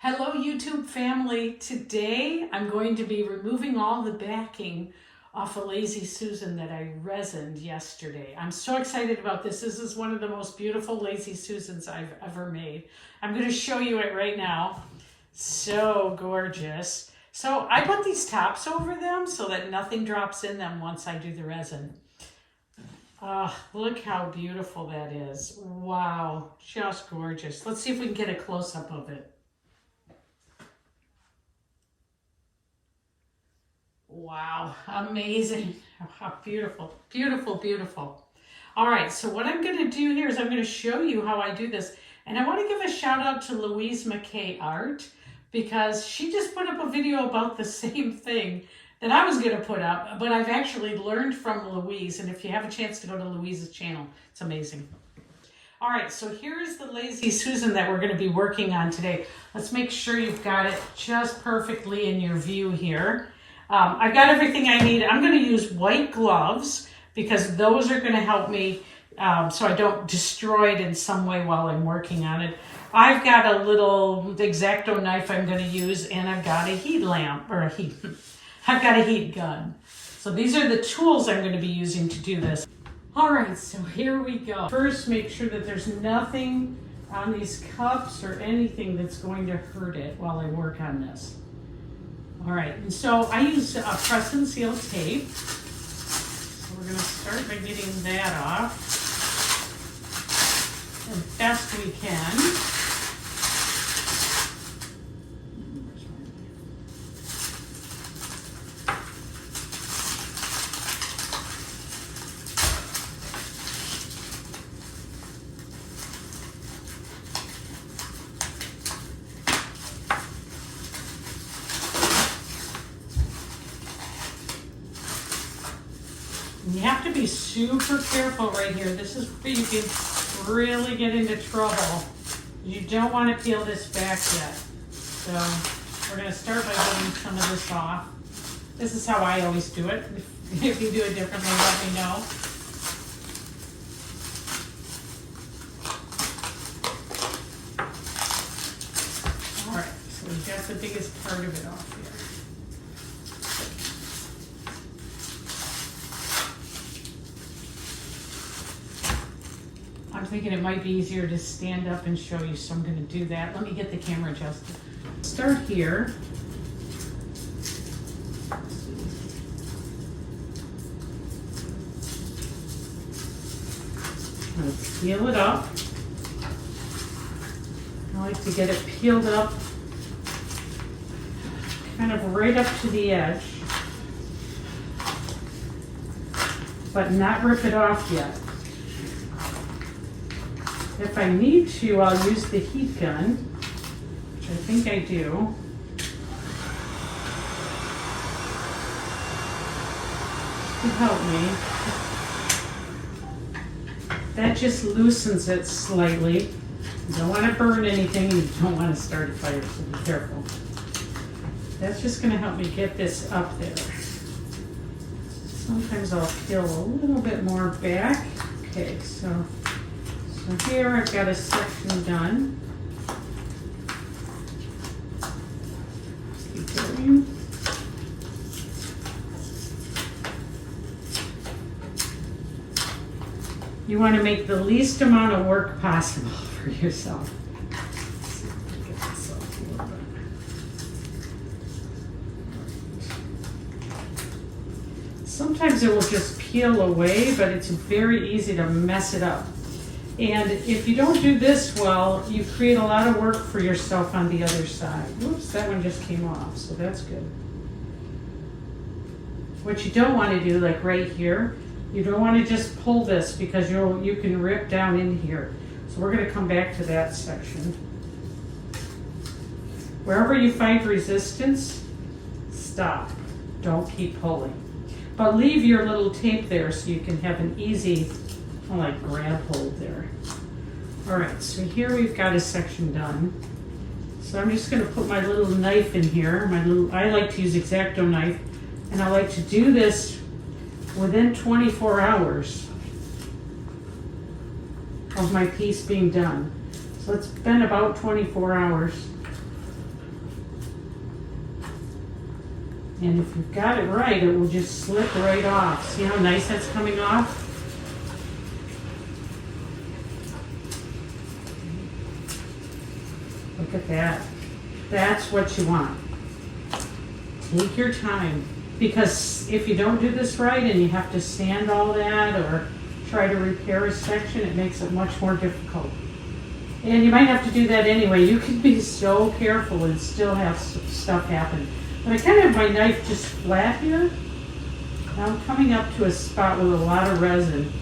Hello YouTube family. Today I'm going to be removing all the backing off a Lazy Susan that I resined yesterday. I'm so excited about this. This is one of the most beautiful Lazy Susans I've ever made. I'm going to show you it right now. So gorgeous. So I put these tops over them so that nothing drops in them once I do the resin. Look how beautiful that is. Wow, just gorgeous. Let's see if we can get a close-up of it. Wow, amazing. How beautiful, beautiful, beautiful. All right, so what I'm going to do here is I'm going to show you how I do this. And I want to give a shout out to Louise McKay Art because she just put up a video about the same thing that I was going to put up, but I've actually learned from Louise. And if you have a chance to go to Louise's channel, it's amazing. All right, so here's the Lazy Susan that we're going to be working on today. Let's make sure you've got it just perfectly in your view here. I've got everything I need. I'm going to use white gloves because those are going to help me so I don't destroy it in some way while I'm working on it. I've got a little X-Acto knife I'm going to use, and I've got a heat lamp, or I've got a heat gun. So these are the tools I'm going to be using to do this. All right, so here we go. First, make sure that there's nothing on these cups or anything that's going to hurt it while I work on this. All right, and so I use press and seal tape. So we're going to start by getting that off as best we can. You have to be super careful right here. This is where you can really get into trouble. You don't want to peel this back yet. So we're going to start by getting some of this off. This is how I always do it. If you do it differently, let me know. All right, so we've got the biggest part of it off here. I'm thinking it might be easier to stand up and show you, so I'm going to do that. Let me get the camera adjusted. Start here. Let's peel it up. I like to get it peeled up kind of right up to the edge, but not rip it off yet. If I need to, I'll use the heat gun, which I think I do. To help me. That just loosens it slightly. You don't want to burn anything, and you don't want to start a fire, so be careful. That's just going to help me get this up there. Sometimes I'll peel a little bit more back. Okay, so here I've got a section done. Keep going. You want to make the least amount of work possible for yourself. Let's see if I can get this off a little bit. Sometimes it will just peel away, but it's very easy to mess it up. And if you don't do this well, you create a lot of work for yourself on the other side. Whoops, that one just came off, so that's good. What you don't want to do, like right here, you don't want to just pull this because you can rip down in here. So we're going to come back to that section. Wherever you find resistance, stop. Don't keep pulling. But leave your little tape there so you can have an easy like grab hold there. All right, so here we've got a section done. So I'm just going to put my little knife in here. I like to use X-Acto knife, and I like to do this within 24 hours of my piece being done. So it's been about 24 hours. And if you've got it right, it will just slip right off. See how nice that's coming off? Look at that. That's what you want. Take your time. Because if you don't do this right and you have to sand all that or try to repair a section, it makes it much more difficult. And you might have to do that anyway. You can be so careful and still have stuff happen. But I kind of have my knife just flat here. Now I'm coming up to a spot with a lot of resin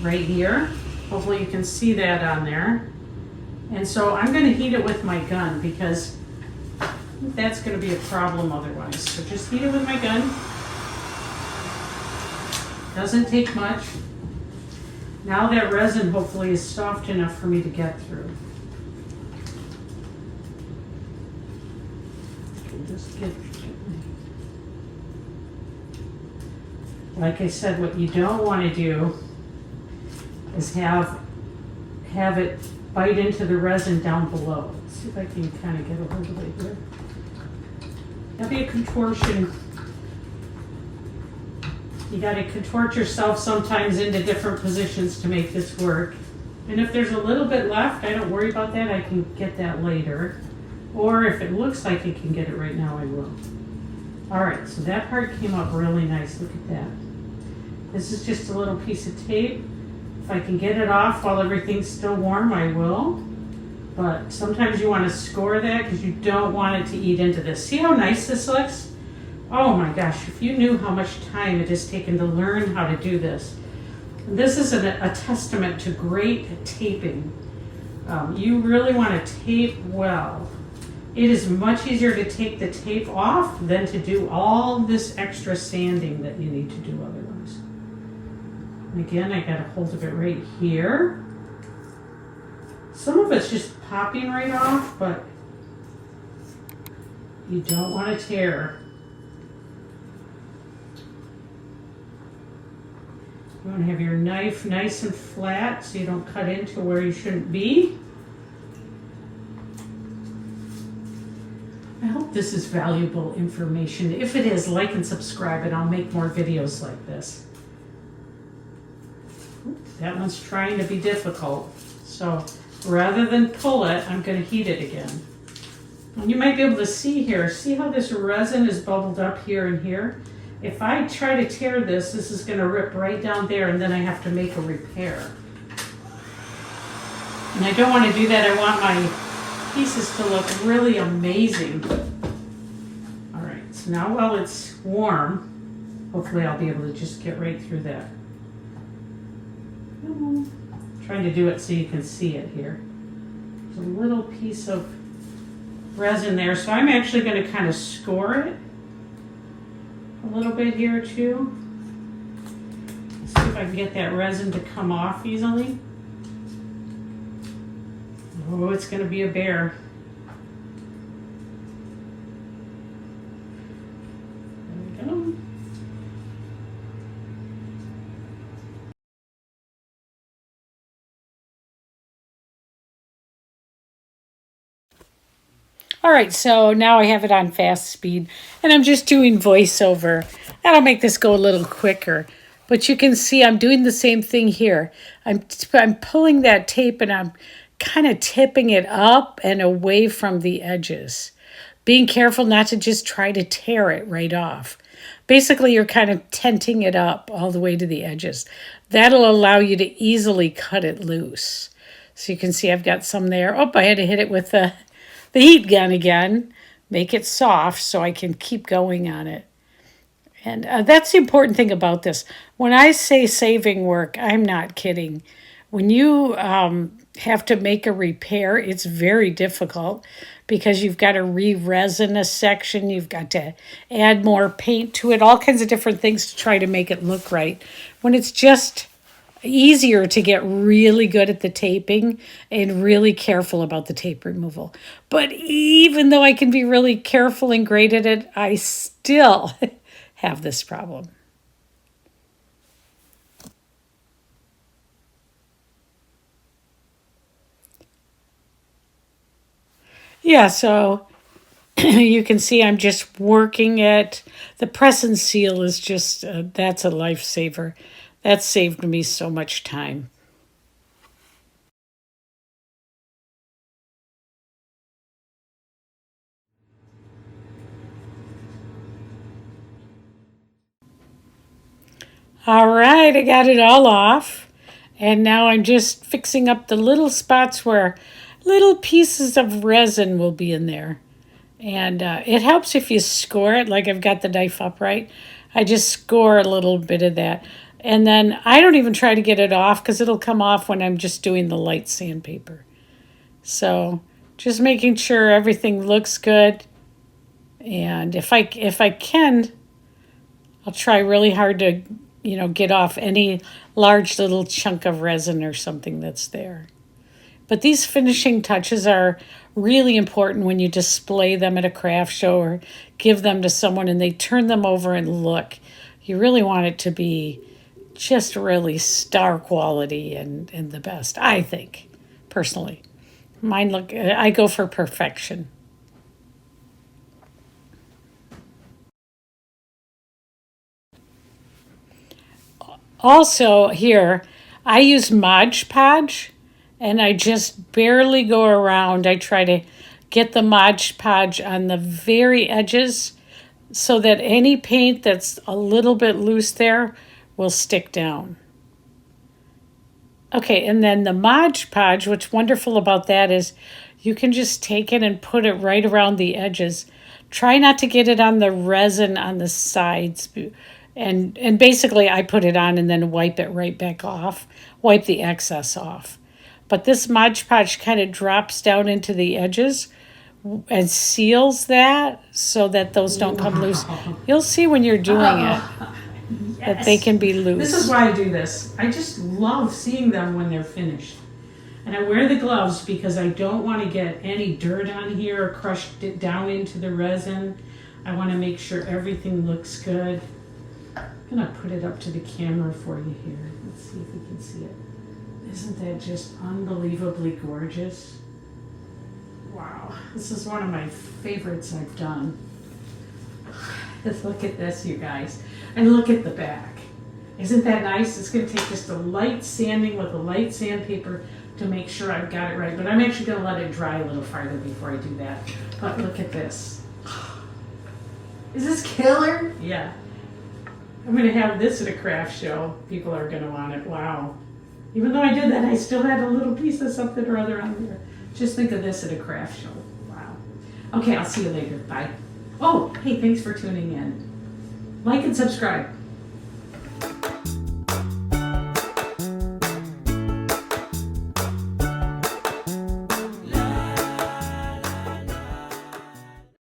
right here. Hopefully you can see that on there. And so I'm going to heat it with my gun because that's going to be a problem otherwise. So just heat it with my gun. Doesn't take much. Now that resin hopefully is soft enough for me to get through. Just get gently. Like I said, what you don't want to do is have it bite into the resin down below. Let's see if I can kind of get a hold of it here. That'll be a contortion. You got to contort yourself sometimes into different positions to make this work. And if there's a little bit left, I don't worry about that. I can get that later. Or if it looks like I can get it right now, I will. All right, so that part came up really nice. Look at that. This is just a little piece of tape. If I can get it off while everything's still warm, I will. But sometimes you want to score that because you don't want it to eat into this. See how nice this looks? Oh my gosh, if you knew how much time it has taken to learn how to do this. This is a testament to great taping. You really want to tape well. It is much easier to take the tape off than to do all this extra sanding that you need to do otherwise. And again, I got a hold of it right here. Some of it's just popping right off, but you don't want to tear. You want to have your knife nice and flat so you don't cut into where you shouldn't be. I hope this is valuable information. If it is, like and subscribe and I'll make more videos like this. Oops, that one's trying to be difficult. So rather than pull it, I'm going to heat it again. And you might be able to see here, see how this resin is bubbled up here and here? If I try to tear this, this is going to rip right down there and then I have to make a repair. And I don't want to do that. I want my pieces to look really amazing. All right, so now while it's warm, hopefully I'll be able to just get right through that. Trying to do it so you can see it here. There's a little piece of resin there, so I'm actually going to kind of score it a little bit here too. Let's see if I can get that resin to come off easily. Oh, it's going to be a bear. There we go. All right, so now I have it on fast speed and I'm just doing voiceover. That'll make this go a little quicker. But you can see I'm doing the same thing here. I'm pulling that tape and I'm kind of tipping it up and away from the edges. Being careful not to just try to tear it right off. Basically, you're kind of tenting it up all the way to the edges. That'll allow you to easily cut it loose. So you can see I've got some there. Oh, I had to hit it with the heat gun again. Make it soft so I can keep going on it. And that's the important thing about this. When I say saving work, I'm not kidding. When you have to make a repair, it's very difficult because you've got to re-resin a section. You've got to add more paint to it, all kinds of different things to try to make it look right. When it's just easier to get really good at the taping and really careful about the tape removal. But even though I can be really careful and great at it, I still have this problem. Yeah, so You can see I'm just working it. The press and seal is just, that's a lifesaver. That saved me so much time. All right, I got it all off. And now I'm just fixing up the little spots where little pieces of resin will be in there. And it helps if you score it, like I've got the knife upright. I just score a little bit of that. And then I don't even try to get it off because it'll come off when I'm just doing the light sandpaper. So just making sure everything looks good. And if I can, I'll try really hard to, get off any large little chunk of resin or something that's there. But these finishing touches are really important when you display them at a craft show or give them to someone and they turn them over and look. You really want it to be just really star quality and the best, I think, personally. I go for perfection. Also, here, I use Mod Podge and I just barely go around. I try to get the Mod Podge on the very edges so that any paint that's a little bit loose there will stick down. Okay, and then the Mod Podge, what's wonderful about that is you can just take it and put it right around the edges. Try not to get it on the resin on the sides. And basically I put it on and then wipe it right back off, wipe the excess off. But this Mod Podge kind of drops down into the edges and seals that so that those don't come loose. You'll see when you're doing it that they can be loose. This is why I do this. I just love seeing them when they're finished. And I wear the gloves because I don't want to get any dirt on here or crushed it down into the resin. I want to make sure everything looks good. I'm going to put it up to the camera for you here. Let's see if we can see it. Isn't that just unbelievably gorgeous? Wow, this is one of my favorites I've done. Let's look at this, you guys. And look at the back. Isn't that nice? It's going to take just a light sanding with a light sandpaper to make sure I've got it right. But I'm actually going to let it dry a little farther before I do that. But look at this. Is this killer? Yeah. I'm going to have this at a craft show. People are going to want it. Wow. Even though I did that, I still had a little piece of something or other on there. Just think of this at a craft show. Wow. Okay, I'll see you later. Bye. Oh, hey, thanks for tuning in. Like and subscribe.